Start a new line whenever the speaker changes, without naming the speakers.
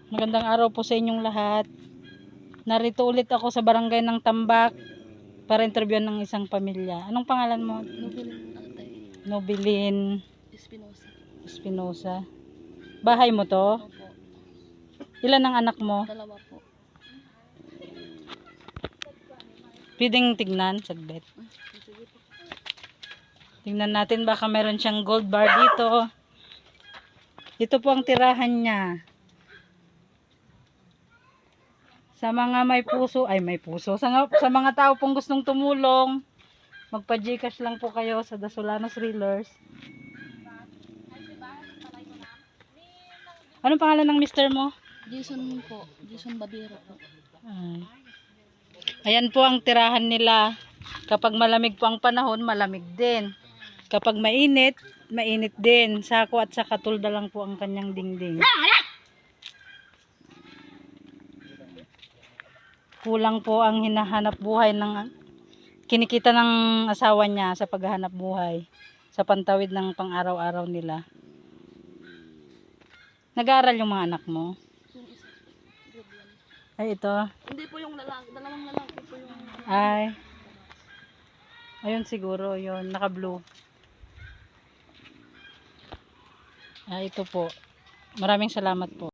Magandang araw po sa inyong lahat. Narito ulit ako sa barangay ng Tambak para interview ng isang pamilya. Anong pangalan mo?
Nobilin Atay.
Nobilin
Espinosa.
Espinosa. Bahay mo to?
Opo.
Ilan ang anak mo?
2 po.
Pwedeng tignan, saglit.
Sige po.
Tingnan natin baka meron siyang gold bar dito. Ito po ang tirahan niya. Sa mga may puso, ay may puso. Sa mga tao pong gustong tumulong, magpa-Gcash lang po kayo sa Dasolanos Reelers. Anong pangalan ng mister mo?
Jason po. Jason Babiro po.
Ay. Ayan po ang tirahan nila. Kapag malamig po ang panahon, malamig din. Kapag mainit, mainit din. Sako at saka tulda lang po ang kanyang dingding. Kulang po ang hinahanap buhay ng kinikita ng asawa niya sa paghahanap buhay sa pantawid ng pang-araw-araw nila. Nag-aaral yung mga anak mo?
Yung isa. Grade 1.
Ay, ito.
Hindi po yung lalaki. Dalawang lalaki po yung...
Ay. Ayun siguro, yun. Naka-blue. Ay, ito po. Maraming salamat po.